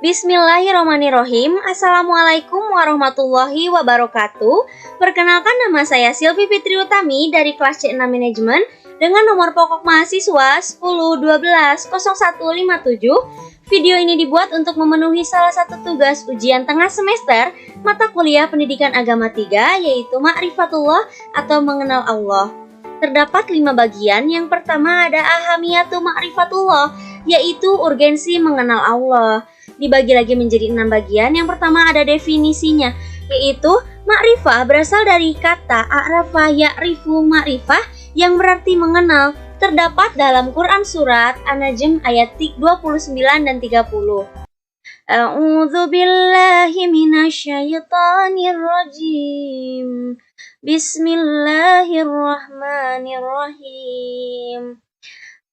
Bismillahirrahmanirrahim. Assalamualaikum warahmatullahi wabarakatuh. Perkenalkan, nama saya Silvi Fitri Utami dari kelas C6 Manajemen dengan nomor pokok mahasiswa 10120157. Video ini dibuat untuk memenuhi salah satu tugas ujian tengah semester mata kuliah Pendidikan Agama 3, yaitu Ma'rifatullah atau Mengenal Allah. Terdapat 5 bagian. Yang pertama ada Ahamiyatu Ma'rifatullah, yaitu urgensi mengenal Allah. Dibagi lagi menjadi 6 bagian. Yang pertama ada definisinya, yaitu ma'rifah berasal dari kata a'rafa ya'rifu ma'rifah yang berarti mengenal. Terdapat dalam Quran surat An-Najm ayat 29 dan 30. A'udzu billahi minasyaitonir rajim. Bismillahirrahmanirrahim.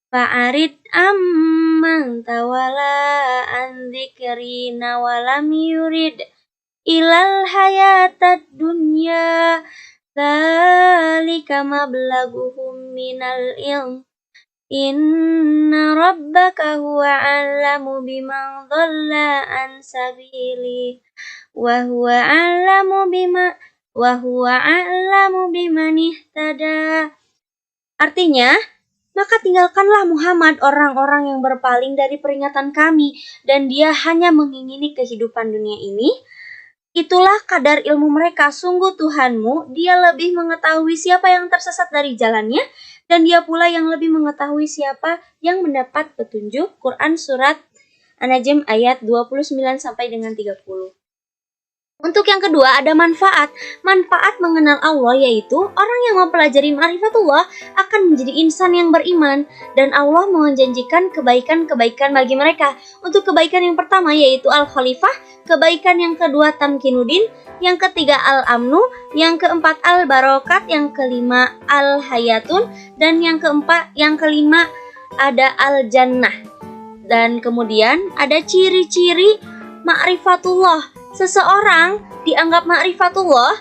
Fa'arid amman tawala an dzikrina wa lam yurid ilal hayatad dunya dzalika mablaghuhum minal ilm inna rabbaka huwa 'allamu biman dhalla an sabili wa huwa 'allamu biman ihtada. Artinya, maka tinggalkanlah Muhammad orang-orang yang berpaling dari peringatan kami dan dia hanya mengingini kehidupan dunia ini. Itulah kadar ilmu mereka. Sungguh Tuhanmu, dia lebih mengetahui siapa yang tersesat dari jalannya dan dia pula yang lebih mengetahui siapa yang mendapat petunjuk. Quran surat An-Najm ayat 29 sampai dengan 30. Untuk yang kedua ada manfaat. Manfaat mengenal Allah yaitu orang yang mempelajari ma'rifatullah akan menjadi insan yang beriman dan Allah menjanjikan kebaikan-kebaikan bagi mereka. Untuk kebaikan yang pertama yaitu al-khalifah, kebaikan yang kedua tamkinuddin, yang ketiga al-amnu, yang keempat al-barokat, yang kelima al-hayatun, dan yang kelima ada al-jannah. Dan kemudian ada ciri-ciri ma'rifatullah. Seseorang dianggap ma'rifatullah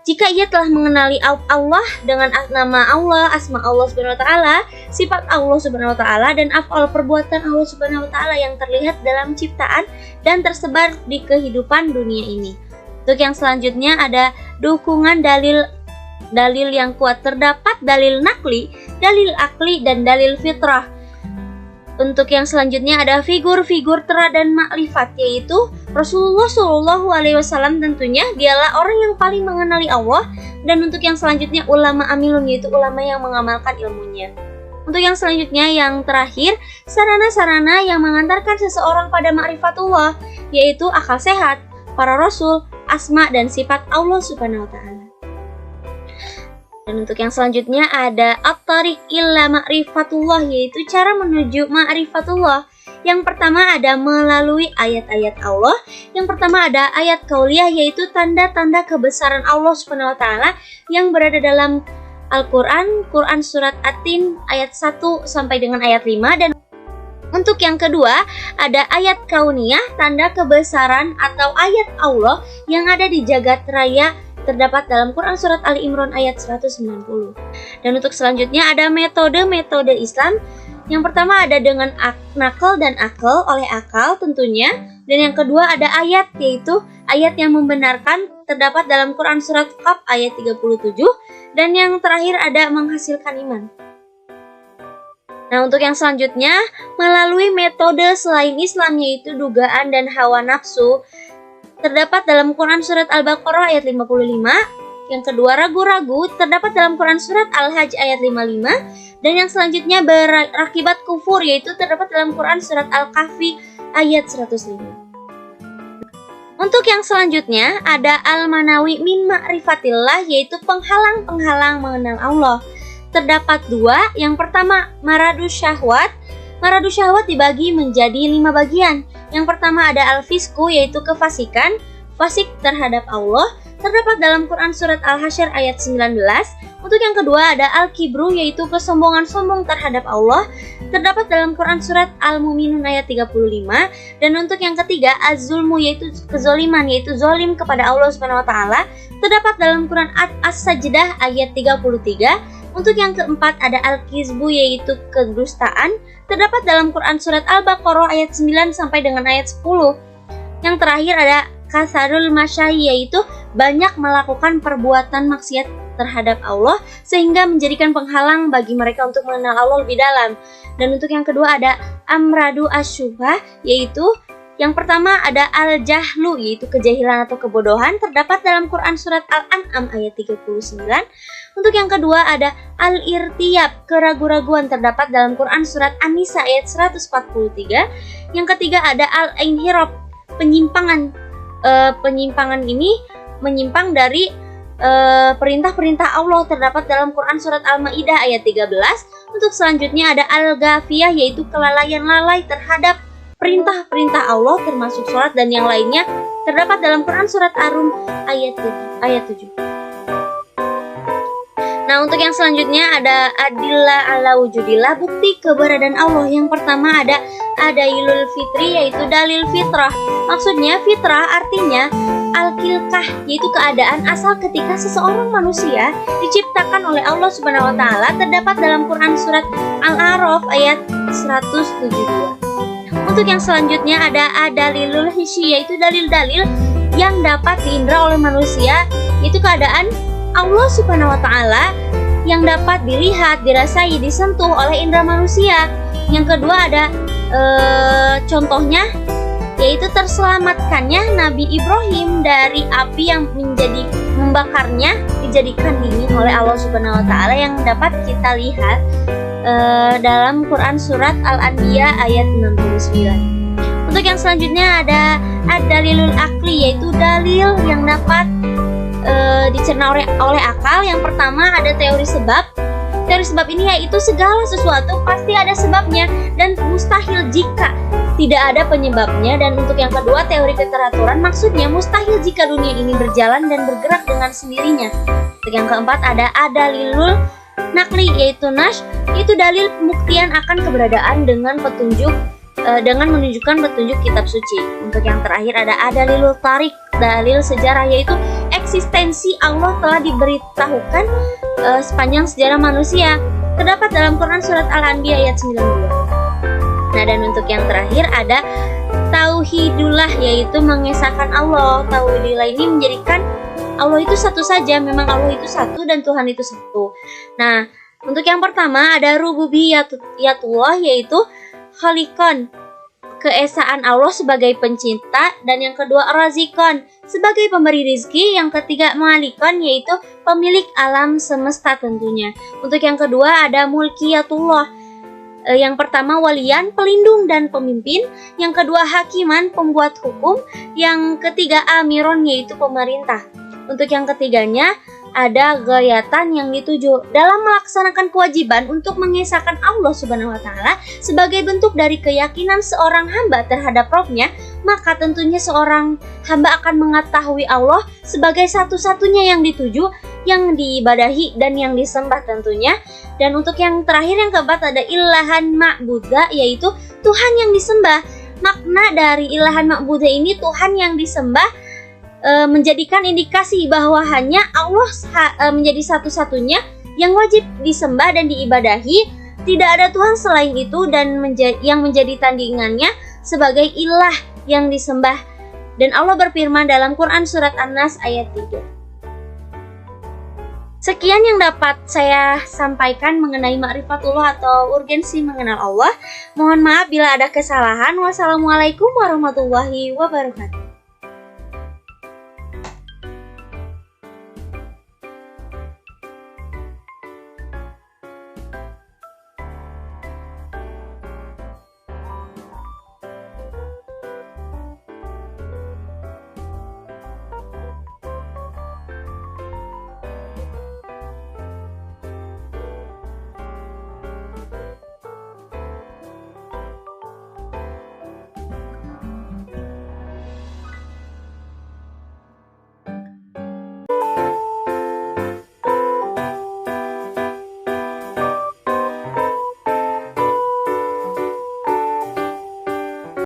jika ia telah mengenali Allah dengan nama Allah, asma Allah Subhanahu wa taala, sifat Allah Subhanahu wa taala, dan af'al perbuatan Allah Subhanahu wa taala yang terlihat dalam ciptaan dan tersebar di kehidupan dunia ini. Untuk yang selanjutnya ada dukungan dalil yang kuat. Terdapat dalil nakli, dalil akli, dan dalil fitrah. Untuk yang selanjutnya ada figur-figur teladan makrifat, yaitu Rasulullah SAW tentunya dialah orang yang paling mengenali Allah. Dan untuk yang selanjutnya ulama amilun, yaitu ulama yang mengamalkan ilmunya. Untuk yang selanjutnya yang terakhir sarana-sarana yang mengantarkan seseorang pada ma'rifatullah, yaitu akal sehat, para rasul, asma dan sifat Allah Subhanahu wa taala. Dan untuk yang selanjutnya ada at-tariq illa ma'rifatullah, yaitu cara menuju ma'rifatullah. Yang pertama ada melalui ayat-ayat Allah. Yang pertama ada ayat qauliyah, yaitu tanda-tanda kebesaran Allah Subhanahu wa taala yang berada dalam Al-Qur'an, Quran surat At-Tin ayat 1 sampai dengan ayat 5. Dan untuk yang kedua ada ayat kauniyah, tanda kebesaran atau ayat Allah yang ada di jagat raya, terdapat dalam Quran surat Ali Imran ayat 190. Dan untuk selanjutnya ada metode-metode Islam. Yang pertama ada dengan nakal dan akal, oleh akal tentunya. Dan yang kedua ada ayat, yaitu ayat yang membenarkan, terdapat dalam Quran surat Qaf ayat 37. Dan yang terakhir ada menghasilkan iman. Nah, untuk yang selanjutnya melalui metode selain Islam, yaitu dugaan dan hawa nafsu, terdapat dalam Quran surat Al-Baqarah ayat 55. Yang kedua ragu-ragu, terdapat dalam Quran surat Al-Hajj ayat 55. Dan yang selanjutnya berakibat kufur, yaitu terdapat dalam Quran surat Al-Kahfi ayat 105. Untuk yang selanjutnya ada Al-Manawi min ma'rifatillah, yaitu penghalang-penghalang mengenal Allah. Terdapat 2. Yang pertama maradus syahwat. Maradus syahwat dibagi menjadi 5 bagian. Yang pertama ada al-fisku, yaitu kefasikan, fasik terhadap Allah, terdapat dalam Quran surat Al-Hasyr ayat 19. Untuk yang kedua ada al-kibru, yaitu kesombongan sombong terhadap Allah, terdapat dalam Quran surat Al-Mu'minun ayat 35. Dan untuk yang ketiga az-zulmu, yaitu kezoliman, yaitu zolim kepada Allah Subhanahu wa taala, terdapat dalam Quran As-Sajdah ayat 33. Untuk yang keempat ada al-kizbu, yaitu kedustaan, terdapat dalam Quran surat Al-Baqarah ayat 9 sampai dengan ayat 10. Yang terakhir ada kasarul masyai, yaitu banyak melakukan perbuatan maksiat terhadap Allah sehingga menjadikan penghalang bagi mereka untuk mengenal Allah lebih dalam. Dan untuk yang kedua ada amradu asyubah, yaitu yang pertama ada al-jahlu, yaitu kejahilan atau kebodohan, terdapat dalam Quran surat Al-An'am ayat 39. Untuk yang kedua ada al-irtiyab, keraguan-raguan, terdapat dalam Quran surat An-Nisa ayat 143. Yang ketiga ada al-inhiraf, penyimpangan. Penyimpangan ini menyimpang dari perintah-perintah Allah, terdapat dalam Quran surat Al-Maidah ayat 13. Untuk selanjutnya ada al-ghafiyah, yaitu kelalaian lalai terhadap perintah-perintah Allah termasuk sholat dan yang lainnya, terdapat dalam Quran surat Ar-Rum ayat 7. Nah, untuk yang selanjutnya ada adillah ala wujudillah, bukti keberadaan Allah. Yang pertama ada adailul fitri, yaitu dalil fitrah. Maksudnya fitrah artinya al-khilqah, yaitu keadaan asal ketika seseorang manusia diciptakan oleh Allah Subhanahu wa taala, terdapat dalam Quran surat Al-A'raf ayat 172. Untuk yang selanjutnya ada dalilul hissi, yaitu dalil-dalil yang dapat diindra oleh manusia, yaitu keadaan Allah Subhanahu wa taala yang dapat dilihat, dirasai, disentuh oleh indra manusia. Yang kedua ada contohnya, yaitu terselamatkannya Nabi Ibrahim dari api yang membakarnya, dijadikan dingin oleh Allah Subhanahu wa taala, yang dapat kita lihat dalam Quran surat Al-Anbiya ayat 69. Untuk yang selanjutnya ada ad-dalilul akli, yaitu dalil yang dapat dicerna oleh akal. Yang pertama ada teori sebab. Teori sebab ini yaitu segala sesuatu pasti ada sebabnya dan mustahil jika tidak ada penyebabnya. Dan untuk yang kedua teori keteraturan, maksudnya mustahil jika dunia ini berjalan dan bergerak dengan sendirinya. Untuk yang keempat ada dalilul nakli, yaitu nash, itu dalil pembuktian akan keberadaan dengan petunjuk dengan menunjukkan petunjuk kitab suci. Untuk yang terakhir ada dalilul tarik, dalil sejarah, yaitu eksistensi Allah telah diberitahukan sepanjang sejarah manusia, terdapat dalam Quran surat Al-Anbiya ayat 92. Nah, dan untuk yang terakhir ada tauhidullah, yaitu mengesahkan Allah. Tauhidullah ini menjadikan Allah itu satu saja, memang Allah itu satu dan Tuhan itu satu. Nah, untuk yang pertama ada rububiyatullah, yaitu khalikon, keesaan Allah sebagai pencinta, dan yang kedua razikon, sebagai pemberi rizki, yang ketiga malikon, yaitu pemilik alam semesta tentunya. Untuk yang kedua ada mulkiyatullah, yang pertama walian, pelindung dan pemimpin, yang kedua hakiman, pembuat hukum, yang ketiga amiron, yaitu pemerintah. Untuk yang ketiganya ada gayatan, yang dituju dalam melaksanakan kewajiban untuk mengesahkan Allah Subhanahu wa taala sebagai bentuk dari keyakinan seorang hamba terhadap Rabb-nya, maka tentunya seorang hamba akan mengetahui Allah sebagai satu-satunya yang dituju, yang diibadahi dan yang disembah tentunya. Dan untuk yang terakhir yang keempat ada ilahan ma'budah, yaitu Tuhan yang disembah. Makna dari ilahan ma'budah ini Tuhan yang disembah menjadikan indikasi bahwa hanya Allah menjadi satu-satunya yang wajib disembah dan diibadahi, tidak ada Tuhan selain itu, dan yang menjadi tandingannya sebagai ilah yang disembah. Dan Allah berfirman dalam Quran surat An-Nas ayat 3. Sekian yang dapat saya sampaikan mengenai ma'rifatullah atau urgensi mengenal Allah. Mohon maaf bila ada kesalahan. Wassalamualaikum warahmatullahi wabarakatuh.